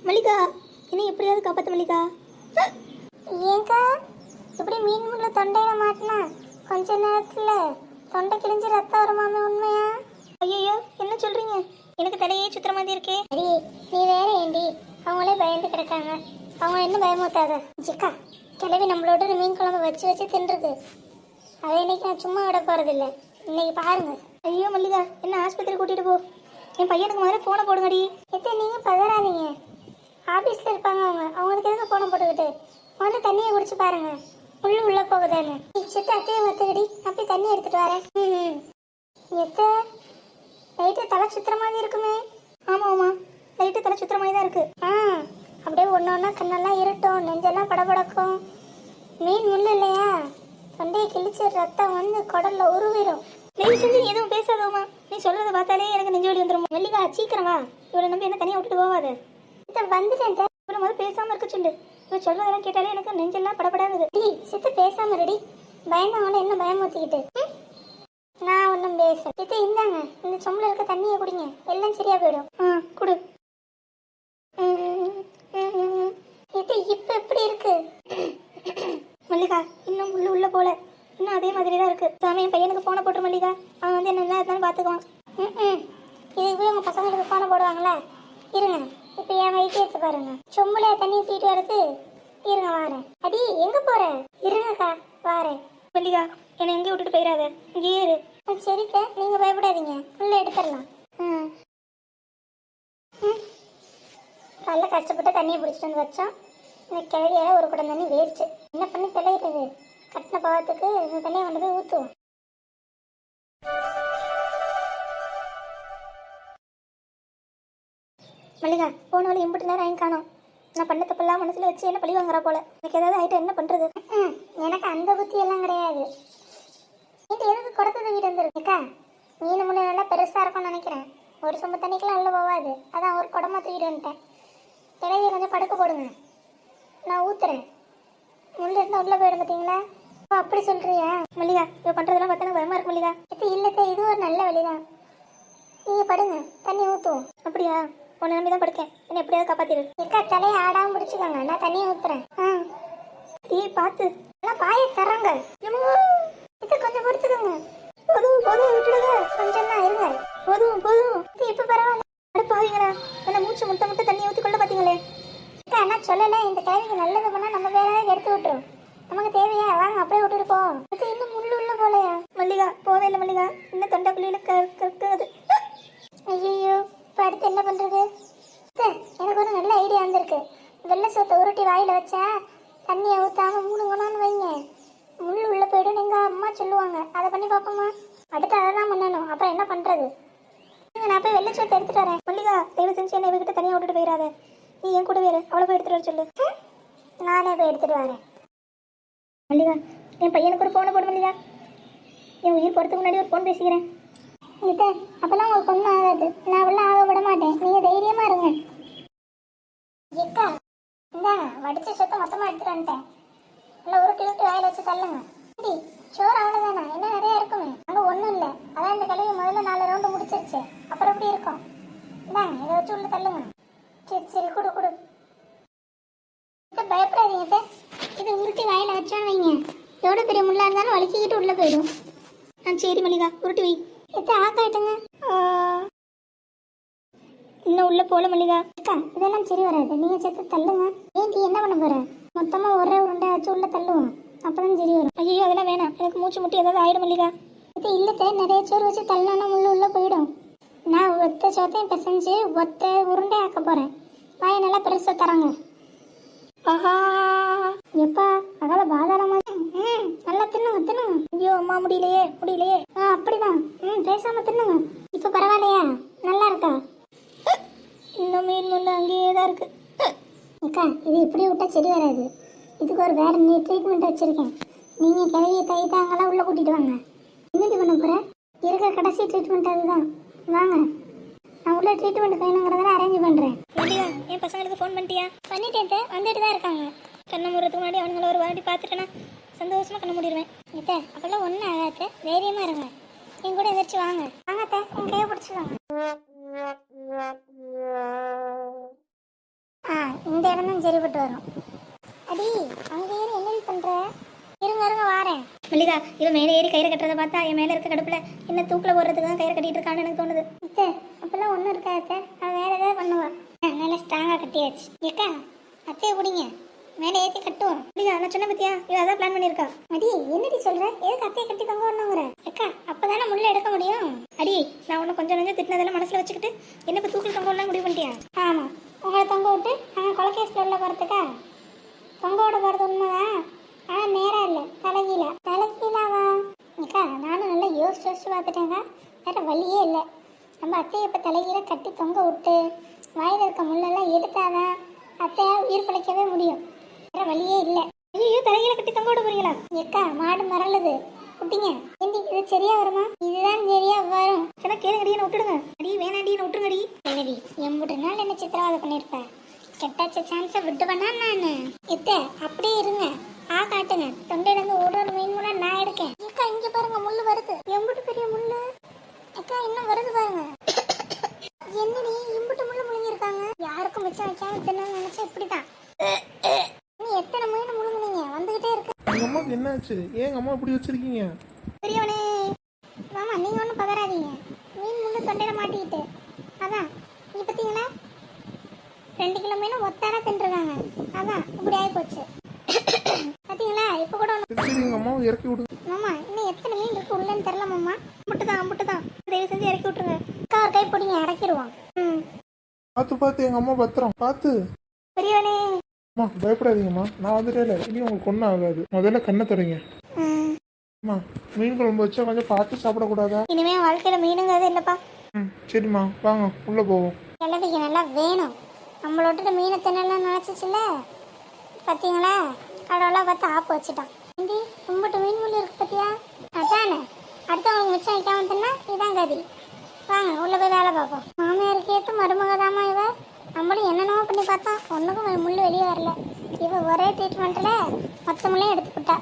மல்லிகா, என்ன எப்படியாவது காப்பாற்று மல்லிகா. ஏங்கா இப்படி மீன் முள்ள தொண்டையில மாட்டினா கொஞ்ச நேரத்துல தொண்டை கிழிஞ்சு ரத்தம் வருமாமே, உண்மையா? ஐயோ, என்ன சொல்றீங்க? எனக்கு தலையே சுத்துற மாதிரி இருக்கே. அடி நீ வேற ஏண்டி, அவங்களே பயந்து கிடக்காங்க, அவங்க என்ன பயமுத்தாத. ஜிக்கா கிளவி நம்மளோட மீன் குழம்பு வச்சு வச்சு தின்றுது. அதை இன்னைக்கு நான் சும்மா விட போறதில்ல. இன்னைக்கு பாருங்க. ஐயோ மல்லிகா, என்ன ஆஸ்பத்திரி கூட்டிட்டு போ. என் பையனுக்கு முதல்ல போனை போடுங்கடி. எத்த நீங்க பதறாதீங்க, ஆபீஸ்ல இருப்பாங்க அவங்க. அவங்களுக்கு எதுக்கு போனை போட்டுக்கிட்டு முதல்ல தண்ணியை குடிச்சு பாருங்க, உள்ள போகுதானு. சித்த அத்தையை மத்தகடி, அப்படி தண்ணி எடுத்துட்டு வரேன். எத்த லைட்டு தலை சுத்துற மாதிரி இருக்குமே. ஆமா ஆமா, லைட்டு தலை சுத்துற மாதிரி தான் இருக்கு. அப்படியே ஒன்று ஒன்றா கண்ணெல்லாம் இருட்டும், நெஞ்செல்லாம் படபடக்கும். மீன் முள்ளு இல்லையா, தொண்டையை கிழிச்சு ரத்தம் வந்து குடல்ல உருவிடும். தயவு செஞ்சு எதுவும் பேசாதோமா. நீ சொல்றதை பார்த்தாலே எனக்கு நெஞ்சு வலி வந்துடும். மல்லிகா சீக்கிரம் வா, இவளை நம்பி என்ன தனியாக விட்டுட்டு போவாது. வந்துட்டேன். இவளை முதல்ல பேசாம இருக்க சொல்லு. இவ சொல்றதெல்லாம் கேட்டாலே எனக்கு நெஞ்செல்லாம் படபடாது. சித்து பேசாம ரெடி, பயந்தவங்கள என்ன பயமுத்திக்கிட்டு. நான் ஒன்றும் பேச. சித்து இந்தாங்க, இந்த சொம்பில் இருக்க தண்ணியை குடிங்க, எல்லாம் சரியா போயிடும். குடு. இது இப்ப எப்படி இருக்கு மல்லிகா? இன்னும் உள்ள போல, இன்னும் அதே மாதிரி தான் இருக்கு. சாமி, என் பையனுக்கு போனை போட்டுரு மல்லிகா. அவன் வந்து என்ன இருந்தாலும் பார்த்துக்குவான். இதுக்கு உங்க பசங்களுக்கு போனை போடுவாங்களா? இருங்க, இப்ப என் வைத்தியத்தை பாருங்க. சொம்புல தண்ணி ஊற்றிட்டு வரது. இருங்க வாரேன். அடி எங்க போற? இருங்கக்கா வாரேன். மல்லிகா, என்னை எங்கேயும் விட்டுட்டு போயிடாத, இங்கேயே இரு. சரிக்க, நீங்க பயப்படாதீங்க, உள்ள எடுத்துடலாம். நல்ல கஷ்டப்பட்டு தண்ணியை பிடிச்சிட்டு வந்து வச்சோம். இந்த கிழவியால ஒரு குடம் தண்ணி வேஸ்ட். என்ன பண்ணி தெளிகிறது? கட்டின பாவத்துக்கு இந்த தண்ணியை கொண்டு போய் ஊற்றுவோம். மல்லிகா, போனாலும் இம்புட்டு நேரம் ஆயும் காணோம். நான் பண்ண தப்பெல்லாம் மனசுல வச்சு என்ன பழி வாங்குறா போல. எனக்கு ஏதாவது ஆயிட்டு என்ன பண்றது? எனக்கு அந்த புத்தி எல்லாம் கிடையாது. வீட்டு எதுக்கு குடத்தை வீட்டு வந்துருக்கா? மீன் முள்ளு நல்லா பெருசா இருக்கும்னு நினைக்கிறேன். ஒரு சொம்பு தண்ணிக்கெல்லாம் உள்ள போகாது, அதான் ஒரு குடமா தூக்கிட்டு வந்துட்டேன். கிழவியை கொஞ்சம் படுக்க போடுங்க, நான் ஊத்துறேன். முள்ளு இருந்தா உள்ள போயிடும் பார்த்தீங்களா? அப்படி சொல்றியா? மல்லிகா, இவ பண்றதெல்லாம் பார்த்தா பயமா இருக்கு மல்லிகா. இல்லத்த, இது ஒரு நல்ல வழிதான். நீங்க படுங்க, தண்ணி ஊத்துவோம். அப்படியா? உன்னை நம்பி தான் படுக்கேன், என்ன எப்படியாவது காப்பாத்திரு. எக்கா தலையை ஆடாம பிடிச்சுக்கோங்க, நான் தண்ணியை ஊத்துறேன். பார்த்து எல்லாம் பாய தர்றாங்க. இது கொஞ்சம் பொறுத்துக்கோங்க. போதும் போதும், விட்டுடுங்க. கொஞ்சம் தான் இருங்க. போதும் போதும். இது இப்ப பரவாயில்ல. அடுப்பாவீங்களா? என்ன மூச்சு முட்டை முட்டை தண்ணி ஊற்றி கொள்ள பார்த்தீங்களே. அண்ணா சொல்லலை, இந்த கேள்விக்கு நல்லது பண்ணா நம்ம வேற ஏதாவது எடுத்து விட்டுரும். நமக்கு தேவையா? வாங்க அப்படியே விட்டுட்டு போவோம். இது இன்னும் முள்ளு உள்ள போலையா? மல்லிகா, போவே இல்லை மல்லிகா, இன்னும் தொண்டைக்குள்ளியில கற்காது. ஐயோ, இப்போ அடுத்து என்ன பண்றது? எனக்கு ஒரு நல்ல ஐடியா வந்திருக்கு. வெள்ளை சோத்தை உருட்டி வாயில வச்சா தண்ணியை ஊத்தாம மூணுங்கன்னு வைங்க, முள்ளு உள்ள போயிடும் எங்க அம்மா சொல்லுவாங்க. அதை பண்ணி பார்ப்போமா? அடுத்து அதை தான் பண்ணணும். அப்புறம் என்ன பண்றது? நான் போய் வெள்ளை சோத்தை எடுத்துட்டு வரேன். மல்லிகா, தயவு செஞ்சு என்ன இவகிட்ட தனியாக விட்டுட்டு போயிடாத. நீ என் கூட வேறு, அவளை போய் எடுத்துட்டு வர சொல்லு. நானே போய் எடுத்துட்டு வரேன். மல்லிகா, என் பையனுக்கு ஒரு ஃபோனை போடு மல்லிகா. என் உயிர் போகிறதுக்கு முன்னாடி ஒரு ஃபோன் பேசிக்கிறேன். இது அப்பெல்லாம் உங்களுக்கு ஒன்றும் ஆகாது, நான் அவெல்லாம் ஆக விட மாட்டேன். நீங்க தைரியமா இருங்க. எக்கா இந்தாங்க, வடிச்ச சொத்தை மொத்தமா எடுத்துட்டு வந்துட்டேன். நல்லா உருட்டி உருட்டி வாயில வச்சு தள்ளுங்க. சோறு அவ்வளவுதானா? என்ன நிறைய இருக்குமே. அங்க ஒண்ணும் இல்லை, அதான் இந்த கிழவி முதல்ல 4 ரவுண்டு முடிச்சிருச்சு. அப்புறம் எப்படி இருக்கும்? இந்தாங்க, இதை வச்சு உள்ள தள்ளுங்க. சரி சரி, கொடு கொடு. பயப்படாதீங்க, இதை உருட்டி வாயில வச்சா வைங்க, எவ்வளோ பெரிய முள்ளா இருந்தாலும் வலிக்கிக்கிட்டு உள்ள போயிடும். சரி மல்லிகா, உருட்டி வை. ஆக்காயிட்டுங்க. இன்னும் உள்ள போல மல்லிகா. அக்கா இதெல்லாம் சரி வராது, நீங்க சேர்த்து தள்ளுங்க. ஏன்டி என்ன பண்ண போற? மொத்தமா ஒரே உருண்டை வச்சு உள்ள தள்ளுவோம், அப்பதான் சரி வரும். ஐயோ, அதெல்லாம் வேணாம், எனக்கு மூச்சு முட்டி ஏதாவது ஆயிடும் மல்லிகா. இது இல்லத்த, நிறைய சோறு வச்சு தள்ளனா முள்ளு உள்ள போயிடும். நான் ஒத்த சோத்தையும் பிசைஞ்சு ஒத்த உருண்டை ஆக்க போறேன். வாயை நல்லா பெருசா தராங்க. ஆஹா, எப்பா அதால பாதாளமா. நல்லா தின்னுங்க தின்னுங்க. ஐயோ அம்மா, முடியலையே முடியலையே. அப்படிதான். பேசாம தின்னுங்க. இப்ப பரவாயில்லையா? நல்லா இருக்கா? இன்னும் மீன் முள்ளு அங்கேயே தான் இருக்கு. அக்கா இது இப்படி விட்டா சரி வராது, இதுக்கு ஒரு வேற ட்ரீட்மெண்ட் வச்சிருக்கேன். நீங்க கிழவியை தைத்தாங்களாம் உள்ள கூட்டிட்டு வாங்க. என்னடி பண்ண போற? இருக்க கடைசி ட்ரீட்மெண்ட் அதுதான். வாங்க, நான் உள்ள ட்ரீட்மெண்ட் வேணுங்கிறத அரேஞ்ச் பண்றேன். மல்லிகா, என் பசங்களுக்கு ஃபோன் பண்ணிட்டியா? பண்ணிட்டேன், வந்துட்டு தான் இருக்காங்க. கண்ணை மூடுறதுக்கு முன்னாடி அவங்கள ஒரு வாட்டி பார்த்துட்டேன்னா சந்தோஷமா கண்ண மூடிடுவேன். அப்பெல்லாம் ஒன்றும் ஆகாது, தைரியமா இருங்க. என் கூட எதிர்த்து வாங்க. வாங்க என் கையை பிடிச்சிக்கோங்க. பார்த்தா என் மேலே இருக்க கடுப்பில் என்ன தூக்கில் போடுறதுக்கு தான் கயிறு கட்டிட்டு இருக்கான்னு எனக்கு தோணுது. அத்தை அப்பெல்லாம் ஒன்றும் இருக்காது அத்தை, அவள் வேற ஏதாவது பண்ணுவா. நல்லா ஸ்ட்ராங்காக கட்டியாச்சு. ஏக்கா அத்தையை பிடிங்க, மேலே ஏற்றி கட்டுவோம். இல்லையா நான் சொன்ன பத்தியா இவ அதான் பிளான் பண்ணியிருக்கா. அடி என்னடி சொல்ற, எதுக்கு அத்தையை கட்டி தொங்க வரணுங்கிற? அக்கா அப்பதானே முள்ள எடுக்க முடியும். அடி நான் உன்னை கொஞ்சம் கொஞ்சம் திட்டினதெல்லாம் மனசில் வச்சுக்கிட்டு என்ன இப்போ தூக்கில் தொங்க விடலாம் முடிவு பண்ணிட்டியா? ஆமா, உங்களை தொங்க விட்டு நாங்கள் கொலைகேஸில் உள்ள போகிறதுக்கா? தொங்க விட போகிறது உண்மைதான், ஆனால் நேரம் இல்லை, தலைகீழாவா? அக்கா நானும் நல்லா யோசிச்சு பார்த்துட்டேங்க, வேற வழியே இல்லை. நம்ம அத்தையை இப்போ தலைகீழ கட்டி தொங்க விட்டு வாயில் இருக்க முள்ளெல்லாம் எடுத்தாதான் அத்தையா உயிர் பிழைக்கவே முடியும், வேற வழியே இல்லை. ஐயோ தலையில கட்டி தொங்க விட போறீங்களா? எக்கா மாடு மறலுது, குட்டிங்க ஏண்டி இது சரியா வருமா? இதுதான் சரியா வரும். சில கேளுங்கடி என்ன விட்டுடுங்க. அடி வேணாடி என்ன விட்டுருங்கடி. என்னடி எம்புட்டு நாள் என்ன சித்திரவதை பண்ணியிருப்பேன், கெட்டாச்ச சான்ஸை விட்டுவேனா நான்? இத்த அப்படியே இருங்க, காட்டுங்க, தொண்டையிலேருந்து ஒரு மீன் முள்ள நான் எடுக்கேன். அக்கா இங்க பாருங்க முள்ளு வருது, எம்புட்டு பெரிய முள்ளு. அக்கா இன்னும் வருது பாருங்க. என்னடி இம்புட்டு முள்ளு முழுங்கிருக்காங்க, யாருக்கும் மிச்சம் வைக்காம தின்னு நினைச்சா இப்படிதான். நீ எத்தனை மீன் முழுங்குனீங்க? வந்துகிட்டே இருக்கு. எங்க அம்மாவுக்கு என்னாச்சு? ஏன் அம்மா இப்படி வச்சிருக்கீங்க? பெரியவனே மாமா நீங்க ஒன்றும் பதறாதீங்க, மீன் முள்ளு தொண்டையில மாட்டிக்கிட்டு அதான். நீ பார்த்தீங்களா 2 கிலோ மீன் ஒத்தாரா தின்றுருக்காங்க, அதான் இப்படி ஆகி போச்சு. பார்த்தீங்களா இப்போ கூட சரி எங்க அம்மாவை இறக்கி விடுங்க. மாமா இன்னும் எத்தனை மீன் இருக்கு உள்ளன்னு தெரியல மாமா. அம்புட்டுதான் தயவு செஞ்சு இறக்கி விட்டுருங்க. அக்கா ஒரு கை பிடிங்க, இறக்கிடுவோம். பார்த்து எங்க அம்மா பத்திரம் பார்த்து. பெரியவனே அம்மா பயப்படாதீங்கம்மா, நான் வந்துட்டே இனி உங்களுக்கு ஒன்றும் ஆகாது. முதல்ல கண்ணை தரீங்க. அம்மா மீன் குழம்பு வச்சா கொஞ்சம் பார்த்து சாப்பிடக்கூடாதா? இனிமே வாழ்க்கையில மீனுங்கிறது இல்லப்பா. சரிம்மா வாங்க உள்ள போவோம். கிழவிக்கு நல்லா வேணும், நம்மளோட்டு மீனை தின்னலாம் நினச்சிச்சுல. பார்த்தீங்களா கடவுளாக பார்த்து ஆப்பு வச்சுட்டான். இந்தி கும்பிட்டு மீன் முள்ளு இருக்கு பார்த்தியா? அதானே அடுத்தவங்களுக்கு மிச்சம் வைக்காம தின்னா இதான் கதி. வாங்க உள்ள போய் வேலை பார்ப்போம். மாமியாருக்கு ஏற்ற மருமகதாமா இவ, நம்மளும் என்னென்னமோ பண்ணி பார்த்தோம், ஒன்றுக்கும் முள்ளு வெளியே வரல. இவ ஒரே ட்ரீட்மெண்ட்டில் மொத்த முள்ளையும் எடுத்துக்கிட்டா.